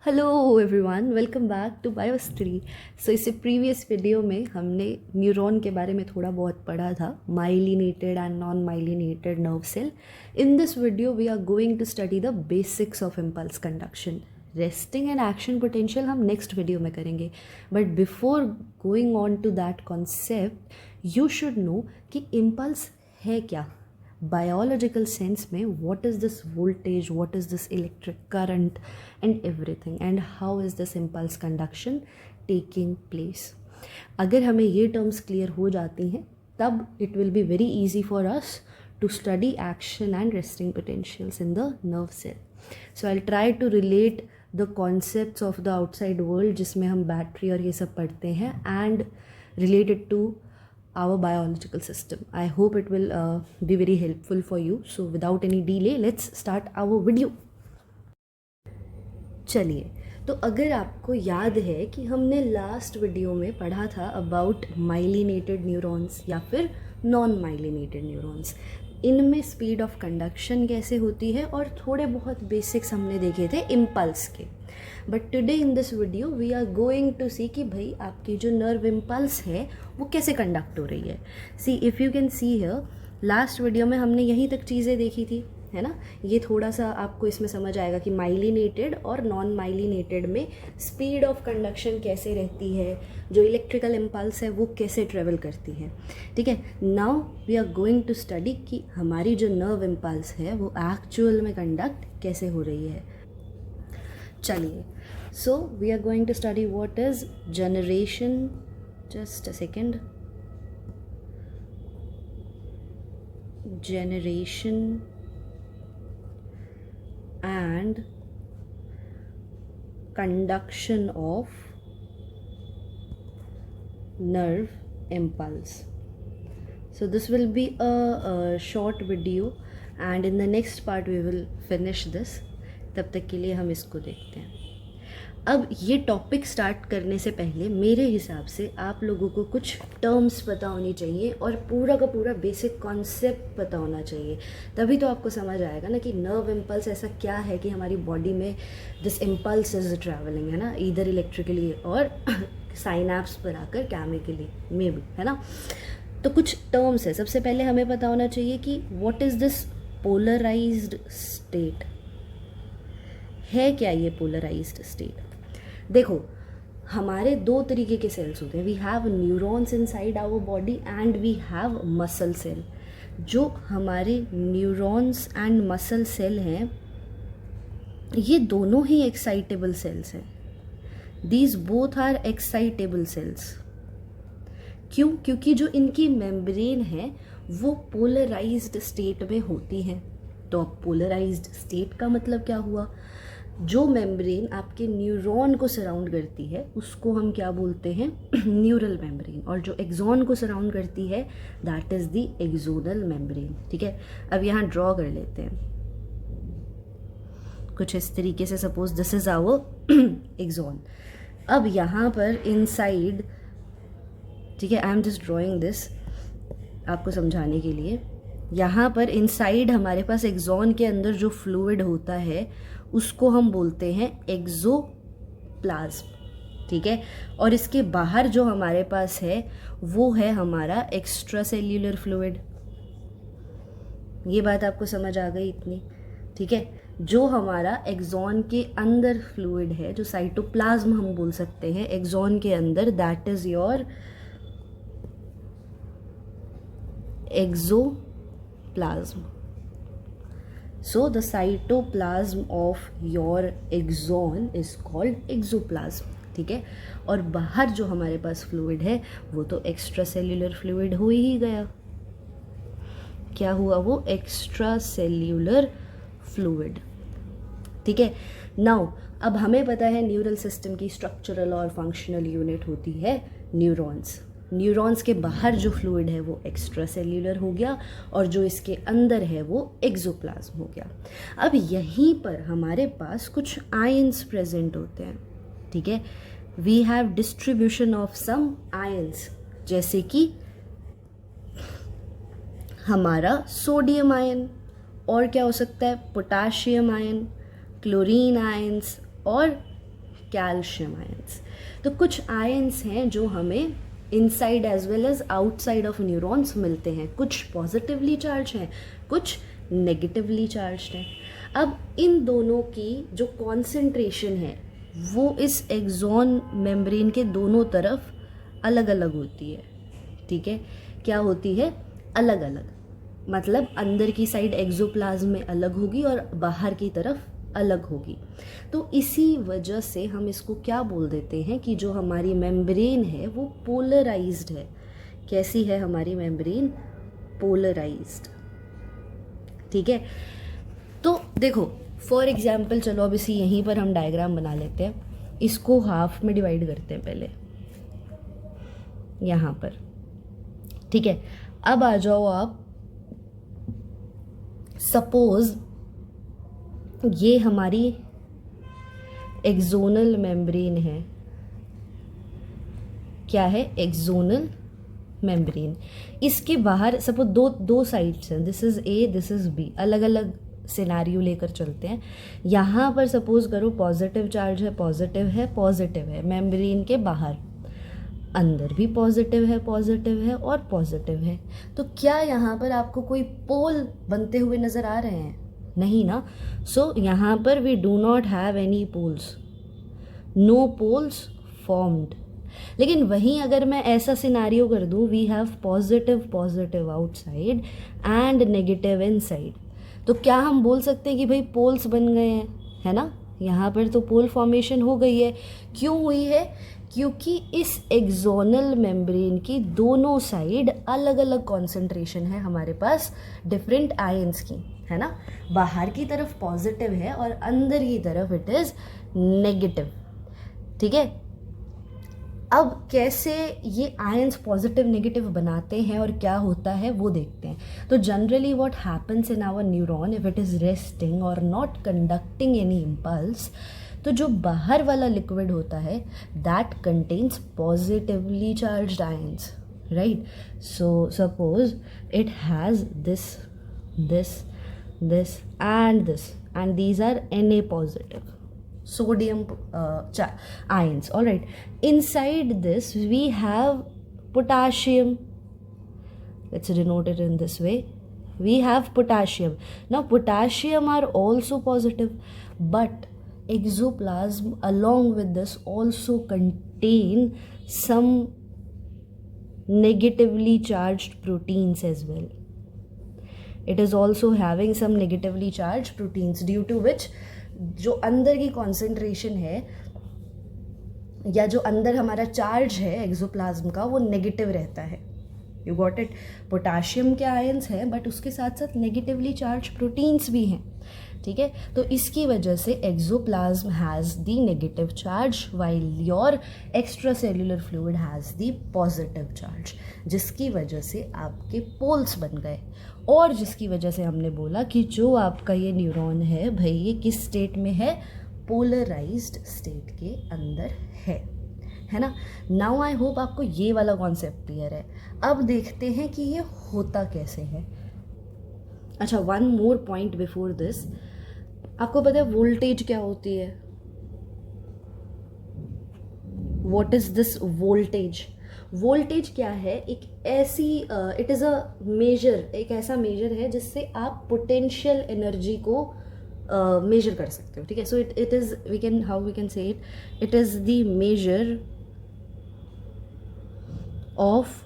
Hello everyone, welcome back to Biostry. So इससे previous video में हमने न्यूरॉन के बारे में थोड़ा बहुत पढ़ा था, myelinated and non myelinated nerve cell. In this video we are going to study the basics of impulse conduction. Resting and action potential हम नेक्स्ट वीडियो में करेंगे, but before going on to that concept you should know कि impulse है क्या biological sense में। What is this voltage, what is this electric current and everything, and how is this impulse conduction taking place. अगर हमें ये terms clear हो जाती हैं तब it will be very easy for us to study action and resting potentials in the nerve cell. So I'll try to relate the concepts of the outside world जिसमें हम battery और ये सब पढ़ते हैं and relate it to our biological system. I hope it will be very helpful for you. So without any delay, let's start our video. चलिए, तो अगर आपको याद है कि हमने लास्ट वीडियो में पढ़ा था अबाउट माइलिनेटेड न्यूरॉन्स या फिर नॉन माइलिनेटेड न्यूरॉन्स, इनमें स्पीड ऑफ कंडक्शन कैसे होती है और थोड़े बहुत बेसिक्स हमने देखे थे इम्पल्स के। But today in this video we are going to see कि भाई आपकी जो नर्व इम्पल्स है वो कैसे कंडक्ट हो रही है। सी if you can see here, last video में हमने यहीं तक चीज़ें देखी थी, है ना। ये थोड़ा सा आपको इसमें समझ आएगा कि माइलिनेटेड और नॉन माइलिनेटेड में स्पीड ऑफ कंडक्शन कैसे रहती है, जो इलेक्ट्रिकल इम्पल्स है वो कैसे ट्रेवल करती है। ठीक है, now we are going to study कि हमारी जो नर्व इम्पल्स है वो एक्चुअल में कंडक्ट कैसे हो रही है। चलिए, so we are going to study what is generation. Just a second. Generation and conduction of nerve impulse. So this will be a short video and in the next part we will finish this. तब तक के लिए हम इसको देखते हैं। अब ये टॉपिक स्टार्ट करने से पहले मेरे हिसाब से आप लोगों को कुछ टर्म्स पता होनी चाहिए और पूरा का पूरा बेसिक कॉन्सेप्ट पता होना चाहिए, तभी तो आपको समझ आएगा ना कि नर्व इम्पल्स ऐसा क्या है कि हमारी बॉडी में दिस इम्पल्स इज ट्रैवलिंग, है ना, इधर इलेक्ट्रिकली और साइनैप्स पर आकर केमिकली में भी, है ना। तो कुछ टर्म्स है। सबसे पहले हमें पता होना चाहिए कि what is this polarized state. है क्या ये पोलराइज्ड स्टेट? देखो, हमारे दो तरीके के सेल्स होते हैं। We have neurons inside our body and we have muscle cell. जो हमारे न्यूरॉन्स एंड मसल सेल हैं ये दोनों ही एक्साइटेबल सेल्स हैं। These both are excitable cells. क्यों? क्योंकि जो इनकी मेम्ब्रेन है वो पोलराइज्ड स्टेट में होती है। तो अब पोलराइज्ड स्टेट का मतलब क्या हुआ? जो मेम्ब्रेन आपके न्यूरॉन को सराउंड करती है उसको हम क्या बोलते हैं? Neural membrane. और जो एक्सॉन को सराउंड करती है that is the axonal membrane. ठीक है, अब यहाँ ड्रॉ कर लेते हैं कुछ इस तरीके से। Suppose this is our axon. अब यहाँ पर इनसाइड, ठीक है, I am just drawing this आपको समझाने के लिए। यहाँ पर इनसाइड हमारे पास एक्सॉन के अंदर जो फ्लूइड होता है उसको हम बोलते हैं एक्सोप्लाज्म। ठीक है, और इसके बाहर जो हमारे पास है वो है हमारा एक्स्ट्रा सेल्यूलर फ्लूइड। ये बात आपको समझ आ गई इतनी? ठीक है, जो हमारा एक्सॉन के अंदर फ्लूइड है, जो साइटोप्लाज्म हम बोल सकते हैं एक्सॉन के अंदर, that is your axoplasm. So the cytoplasm of your axon is called exoplasm. ठीक है, और बाहर जो हमारे पास फ्लूइड है वो तो एक्स्ट्रा सेल्यूलर फ्लूइड हो ही गया। क्या हुआ? वो एक्स्ट्रा सेल्यूलर फ्लूइड। ठीक है, नाउ अब हमें पता है न्यूरल सिस्टम की स्ट्रक्चरल और फंक्शनल यूनिट होती है न्यूरॉन्स। न्यूरॉन्स के बाहर जो फ्लूइड है वो एक्स्ट्रा सेल्यूलर हो गया और जो इसके अंदर है वो एक्सोप्लाज्म हो गया। अब यहीं पर हमारे पास कुछ आयंस प्रेजेंट होते हैं। ठीक है, we have distribution of some ions, जैसे कि हमारा सोडियम आयन, और क्या हो सकता है? पोटाशियम आयन, क्लोरीन आयंस और कैल्शियम आयंस। तो कुछ आयंस हैं जो हमें inside as well as outside of neurons मिलते हैं, कुछ पॉजिटिवली चार्ज हैं, कुछ नेगेटिवली चार्ज हैं। अब इन दोनों की जो कॉन्सेंट्रेशन है वो इस एक्सॉन मेम्ब्रेन के दोनों तरफ अलग अलग होती है, ठीक है। क्या होती है? अलग अलग, मतलब अंदर की साइड एक्सोप्लाज्म में अलग होगी और बाहर की तरफ अलग होगी। तो इसी वजह से हम इसको क्या बोल देते हैं कि जो हमारी मेम्ब्रेन है वो पोलराइज्ड है। कैसी है हमारी मेम्ब्रेन? पोलराइज्ड, ठीक है। तो देखो फॉर एग्जाम्पल, चलो अब इसी यहीं पर हम डायग्राम बना लेते हैं। इसको हाफ में डिवाइड करते हैं पहले, यहाँ पर, ठीक है। अब आ जाओ आप, सपोज ये हमारी एक्सोनल मेम्ब्रेन है। क्या है? Axonal membrane. इसके बाहर सपोज दो साइड्स हैं, this is A, this is B, अलग अलग सिनेरियो लेकर चलते हैं। यहाँ पर सपोज करो पॉजिटिव चार्ज है, पॉजिटिव है, पॉजिटिव है, मेम्ब्रेन के बाहर, अंदर भी पॉजिटिव है, पॉजिटिव है और पॉजिटिव है। तो क्या यहाँ पर आपको कोई पोल बनते हुए नज़र आ रहे हैं? नहीं ना। सो यहाँ पर we do not have any poles, no poles formed. लेकिन वहीं अगर मैं ऐसा सिनारियो कर दूँ, we have positive positive outside and negative inside, तो क्या हम बोल सकते हैं कि भाई पोल्स बन गए हैं, है ना। यहाँ पर तो पोल फॉर्मेशन हो गई है। क्यों हुई है? क्योंकि इस एक्सोनल मेम्ब्रेन की दोनों साइड अलग अलग कॉन्सेंट्रेशन है हमारे पास डिफरेंट आयंस की, है ना। बाहर की तरफ पॉजिटिव है और अंदर की तरफ इट इज़ नेगेटिव, ठीक है। अब कैसे ये आयंस पॉजिटिव नेगेटिव बनाते हैं और क्या होता है वो देखते हैं। तो generally what happens in our neuron, if it is resting और नॉट कंडक्टिंग एनी इम्पल्स, तो जो बाहर वाला लिक्विड होता है that contains positively charged ions, right. So suppose it has this this this and this, and these are Na positive sodium ions, all right. Inside this we have potassium, let's denote it in this way. We have potassium. Now potassium are also positive, but exoplasm along with this also contain some negatively charged proteins as well. It is also having some negatively charged proteins, due to which जो अंदर की concentration है या जो अंदर हमारा charge है axoplasm का वो नेगेटिव रहता है। You got it. पोटाशियम के आयंस हैं बट उसके साथ साथ नेगेटिवली चार्ज प्रोटीन्स भी हैं, ठीक है। तो इसकी वजह से axoplasm has the negative charge while your extra cellular fluid has the positive charge, जिसकी वजह से आपके पोल्स बन गए और जिसकी वजह से हमने बोला कि जो आपका ये न्यूरॉन है भाई ये किस स्टेट में है? पोलराइज्ड स्टेट के अंदर है ना। नाउ आई होप आपको ये वाला कॉन्सेप्ट क्लियर है। अब देखते हैं कि ये होता कैसे है। अच्छा, one more point before this, आपको पता है वोल्टेज क्या होती है? What is this voltage? Voltage क्या है? एक ऐसी इट इज़ अ मेजर, एक ऐसा मेजर है जिससे आप पोटेंशियल एनर्जी को मेजर कर सकते हो, ठीक है। So it is, we can, how we can say it is the measure of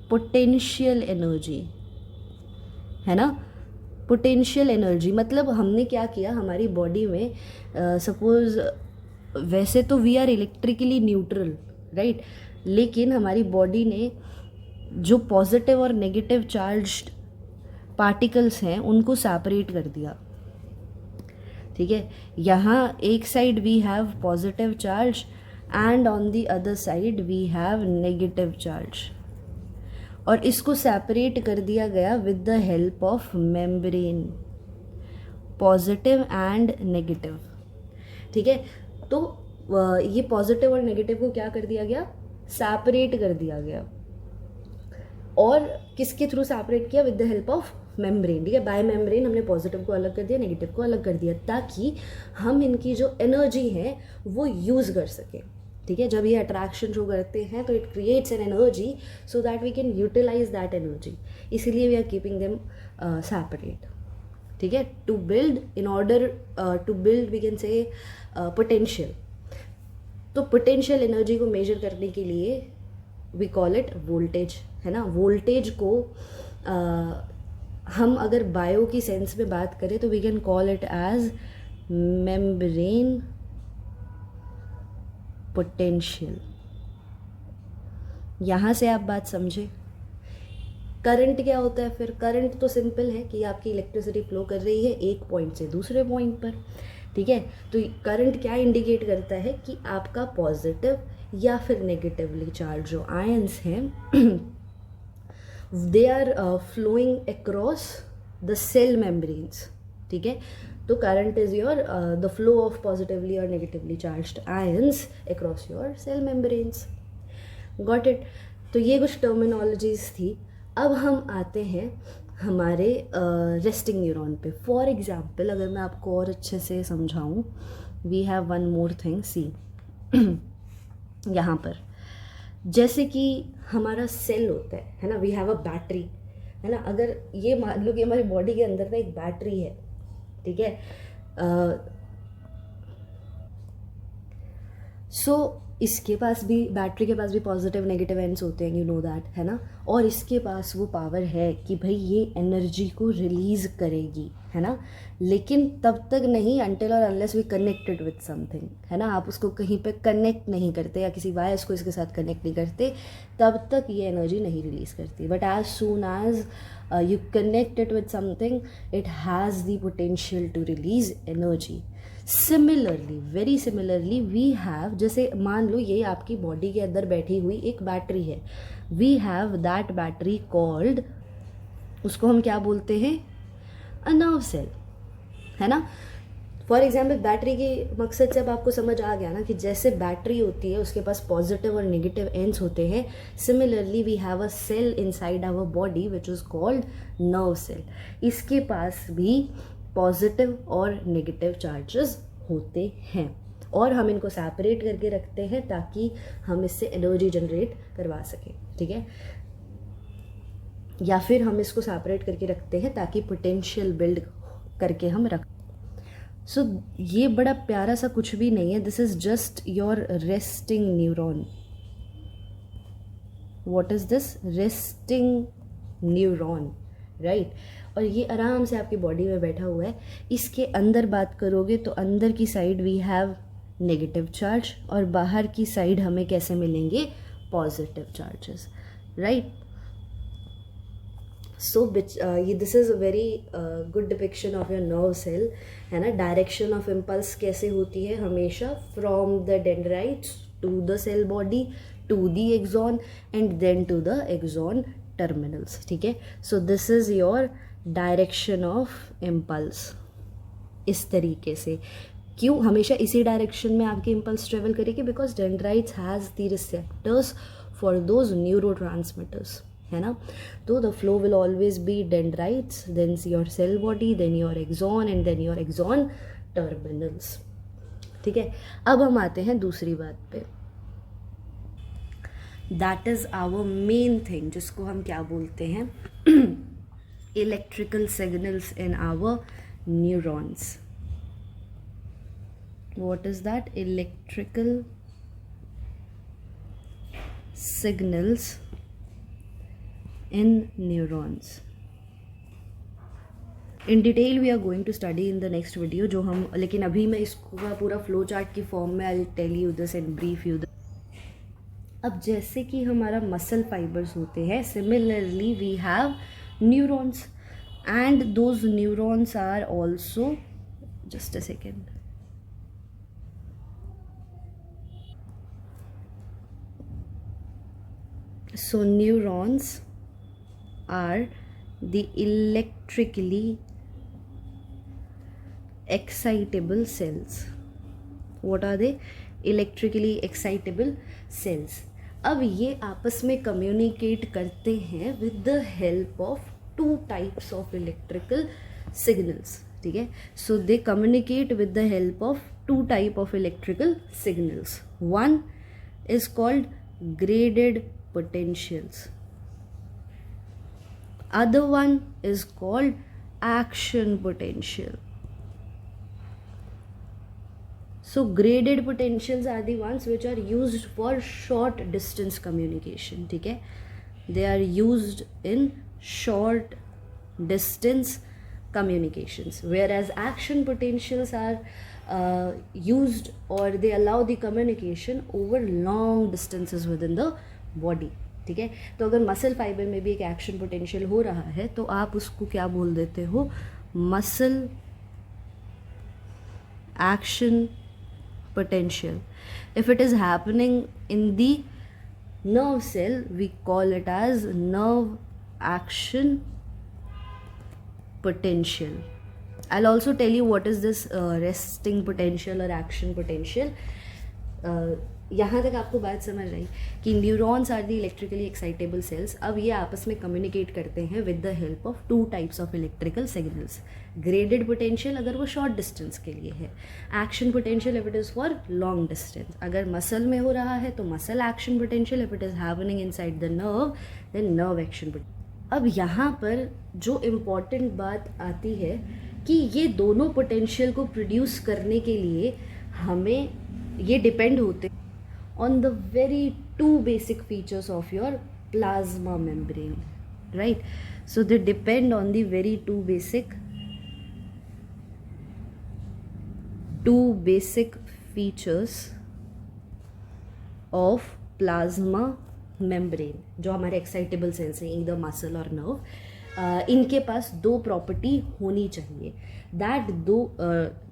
potential energy, है ना। पोटेंशियल एनर्जी मतलब हमने क्या किया हमारी बॉडी में, सपोज वैसे तो we are electrically neutral, right, लेकिन हमारी बॉडी ने जो पॉजिटिव और नेगेटिव चार्ज्ड पार्टिकल्स हैं उनको सेपरेट कर दिया, ठीक है। यहाँ एक side we have positive charge and on the other side we have negative charge, और इसको सेपरेट कर दिया गया with the help of membrane, positive and negative, ठीक है। तो ये पॉजिटिव और नेगेटिव को क्या कर दिया गया? सेपरेट कर दिया गया। और किसके थ्रू सेपरेट किया? With the help of membrane, ठीक है, बाय मेम्ब्रेन हमने पॉजिटिव को अलग कर दिया, नेगेटिव को अलग कर दिया, ताकि हम इनकी जो एनर्जी है वो यूज़ कर सकें, ठीक है। जब ये अट्रैक्शन शो करते हैं तो it creates an energy so that we can utilise that energy, इसीलिए we are keeping them separate, ठीक है, to build, in order to build we can say potential. तो पोटेंशियल एनर्जी को मेजर करने के लिए वी कॉल इट वोल्टेज, है ना। वोल्टेज को हम अगर बायो की सेंस में बात करें तो we can call it as membrane potential. यहाँ से आप बात समझे। करंट क्या होता है फिर? करंट तो सिंपल है कि आपकी इलेक्ट्रिसिटी फ्लो कर रही है एक पॉइंट से दूसरे पॉइंट पर, ठीक है। तो करंट क्या इंडिकेट करता है कि आपका पॉजिटिव या फिर नेगेटिवली चार्ज जो आयंस हैं they are flowing across the cell membranes, ठीक है। तो current is your the flow of positively और negatively charged ions across your cell membranes. Got it. तो ये कुछ टर्मिनोलॉजीज थी। अब हम आते हैं हमारे रेस्टिंग न्यूरॉन पे। फॉर एग्जाम्पल अगर मैं आपको और अच्छे से समझाऊँ, we have one more thing, see यहाँ पर जैसे कि हमारा सेल होता है ना, वी हैव अ बैटरी, है ना। अगर ये मान लो कि हमारी बॉडी के अंदर ना एक बैटरी है, ठीक है। सो इसके पास भी, बैटरी के पास भी पॉजिटिव नेगेटिव एंड्स होते हैं, यू नो दैट, है ना। और इसके पास वो पावर है कि भाई ये एनर्जी को रिलीज़ करेगी, है ना। लेकिन तब तक नहीं अनटिल और unless we connected with something, है ना। आप उसको कहीं पे कनेक्ट नहीं करते या किसी वायर्स को इसके साथ कनेक्ट नहीं करते, तब तक ये एनर्जी नहीं रिलीज़ करती। But as soon as you connect it with something, it has the potential to release energy. Similarly, very similarly, we have, जैसे मान लो ये आपकी बॉडी के अंदर बैठी हुई एक बैटरी है, we have that battery called, उसको हम क्या बोलते हैं? a nerve cell, है ना। फॉर एग्जाम्पल बैटरी के मकसद से अब आपको समझ आ गया ना कि जैसे बैटरी होती है उसके पास पॉजिटिव और नेगेटिव एंड्स होते हैं, similarly we have a cell inside our body which is called nerve cell. इसके पास भी पॉजिटिव और नेगेटिव चार्जेस होते हैं और हम इनको सेपरेट करके रखते हैं ताकि हम इससे एनर्जी जनरेट करवा सकें, ठीक है। या फिर हम इसको सेपरेट करके रखते हैं ताकि पोटेंशियल बिल्ड करके हम रख। सो ये बड़ा प्यारा सा कुछ भी नहीं है, this is just your resting neuron. What is this? Resting neuron, right. और ये आराम से आपकी बॉडी में बैठा हुआ है। इसके अंदर बात करोगे तो अंदर की side we have negative charge और बाहर की साइड हमें कैसे मिलेंगे? Positive charges, right. So this is a very good depiction of your nerve cell, है ना। डायरेक्शन ऑफ इम्पल्स कैसे होती है? हमेशा from the dendrites to the cell body to the axon and then to the axon terminals, ठीक है। So this is your direction of impulse. इस तरीके से क्यों हमेशा इसी डायरेक्शन में आपकी इम्पल्स ट्रेवल करेगी? Because dendrites has the receptors for those neurotransmitters, है ना। तो the flow will always be dendrites, then your cell body, then your axon and then your axon terminals, ठीक है। अब हम आते हैं दूसरी बात पे, that is our main thing, जिसको हम क्या बोलते हैं? Electrical signals in our neurons. What is that? Electrical signals in neurons. In detail we are going to study in the next video, जो हम, लेकिन अभी मैं इसको पूरा फ्लो चार्ट की फॉर्म में I'll tell you this and brief you this. अब जैसे कि हमारा मसल फाइबर्स होते हैं, similarly we have neurons and those neurons are also, just a second, so neurons are the electrically excitable cells. What are they? Electrically excitable cells. अब ये आपस में कम्युनिकेट करते हैं with the help of 2 types of electrical signals. ठीक है, so they communicate with the help of 2 type of electrical signals. One is called graded potentials, other one is called action potential. So graded potentials are the ones which are used for short distance communication. ठीक है, they are used in short distance communications, whereas action potentials are used, or they allow the communication over long distances within the body. ठीक है, तो अगर muscle fibre में भी एक action potential हो रहा है तो आप उसको क्या बोल देते हो, muscle action potential. If it is happening in the nerve cell, we call it as nerve action potential. I'll also tell you what is this resting potential or action potential. यहाँ तक आपको बात समझ रही कि neurons are the electrically excitable cells. अब ये आपस में कम्युनिकेट करते हैं with the help of 2 types of electrical signals. Graded potential अगर वो शॉर्ट डिस्टेंस के लिए है, action potential if it is for long distance. अगर मसल में हो रहा है तो muscle action potential, if it is happening inside the nerve then nerve action potential. अब यहाँ पर जो इम्पॉर्टेंट बात आती है कि ये दोनों पोटेंशियल को प्रोड्यूस करने के लिए हमें ये डिपेंड होते on the very 2 basic features of your plasma membrane, right? So they depend on the very 2 basic features of plasma membrane, जो हमारे एक्साइटेबल सेल्स हैं, इधर मसल और नर्व. इनके पास 2 प्रॉपर्टी होनी चाहिए. That 2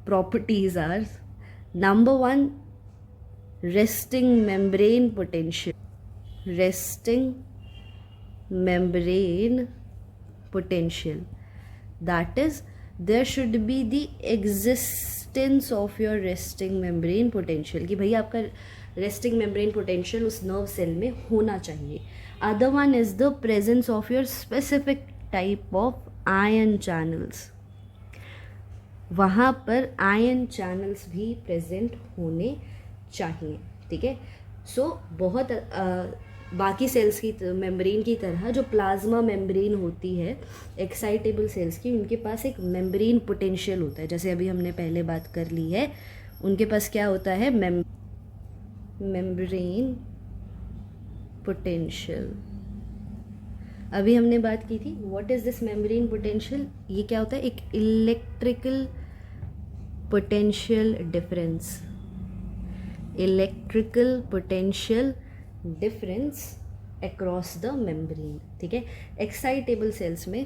properties are, number 1, resting membrane potential. Resting membrane potential, that is, there should be the existence of your resting membrane potential, कि भाई आपका resting membrane potential उस nerve cell में होना चाहिए. Other one is the presence of your specific type of ion channels. वहाँ पर ion channels भी present होने चाहिए. ठीक है, सो बहुत बाकी सेल्स की मेम्ब्रेन की तरह जो प्लाज्मा मेम्ब्रेन होती है एक्साइटेबल सेल्स की, उनके पास एक मेम्ब्रेन पोटेंशियल होता है. जैसे अभी हमने पहले बात कर ली है, उनके पास क्या होता है, मेम्ब्रेन पोटेंशियल. अभी हमने बात की थी what is this membrane potential. ये क्या होता है, एक electrical potential difference. Electrical potential difference across the membrane. ठीक है, एक्साइटेबल सेल्स में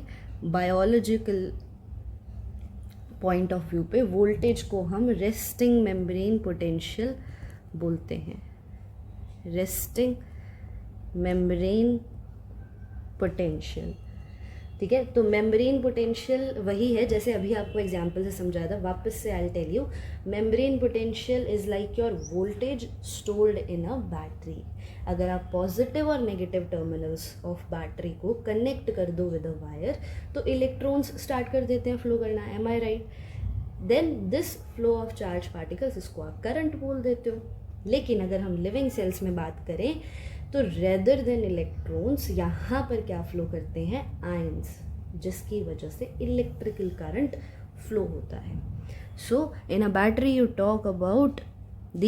बायोलॉजिकल पॉइंट ऑफ व्यू पे वोल्टेज को हम रेस्टिंग मेम्ब्रेन पोटेंशियल बोलते हैं. Resting membrane potential. ठीक है, तो मेम्ब्रेन पोटेंशियल वही है जैसे अभी आपको एग्जांपल से समझाया था. वापस से I tell you, membrane potential is like your voltage stored in a battery. अगर आप पॉजिटिव और नेगेटिव टर्मिनल्स ऑफ बैटरी को कनेक्ट कर दो विद अ वायर तो इलेक्ट्रॉन्स स्टार्ट कर देते हैं फ्लो करना. Am I right? Then this flow of charge particles, इसको आप करंट बोल देते हो. लेकिन अगर हम लिविंग सेल्स में बात करें तो रेदर देन इलेक्ट्रॉन्स यहाँ पर क्या फ्लो करते हैं, आयंस, जिसकी वजह से इलेक्ट्रिकल करंट फ्लो होता है. So in a battery you talk about the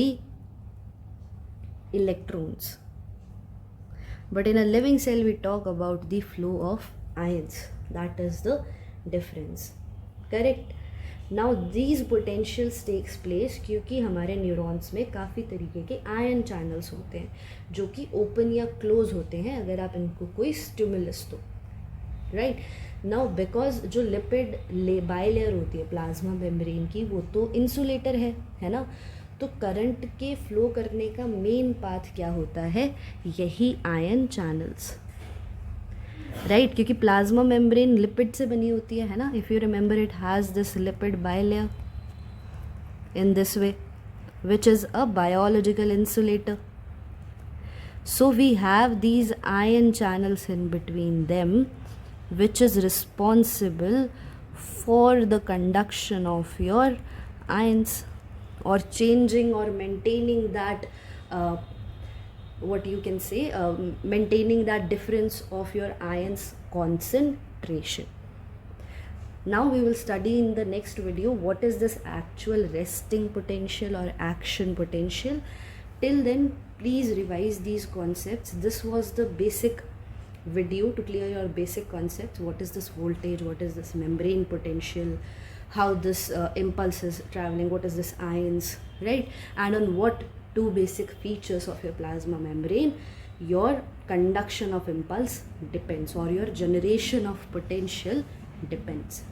electrons, but in a living cell we talk about the flow of ions. That is the difference. Correct. Now these potentials takes place क्योंकि हमारे neurons में काफ़ी तरीके के ion channels होते हैं जो कि ओपन या क्लोज होते हैं अगर आप इनको कोई स्टिमुलस दो. राइट. नाउ बिकॉज जो लिपिड बाइलेयर होती है प्लाज्मा मेम्ब्रेन की, वो तो इंसुलेटर है ना. तो करंट के फ्लो करने का मेन पाथ क्या होता है, यही आयन चैनल्स. राइट, क्योंकि प्लाज्मा मेम्ब्रेन लिपिड से बनी होती है ना. If you remember, it has this lipid bilayer in this way which is a biological insulator. So we have these ion channels in between them which is responsible for the conduction of your ions, or changing or maintaining that what you can say, maintaining that difference of your ions concentration. Now we will study in the next video what is this actual resting potential or action potential. Till then, please revise these concepts. This was the basic video to clear your basic concepts. What is this voltage, what is this membrane potential, how this impulse is traveling, what is this ions, right? And on what two basic features of your plasma membrane your conduction of impulse depends, or your generation of potential depends.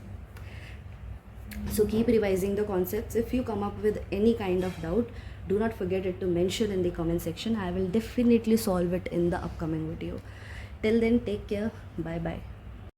So keep revising the concepts. If you come up with any kind of doubt, do not forget it to mention in the comment section. I will definitely solve it in the upcoming video. Till then, take care. Bye bye.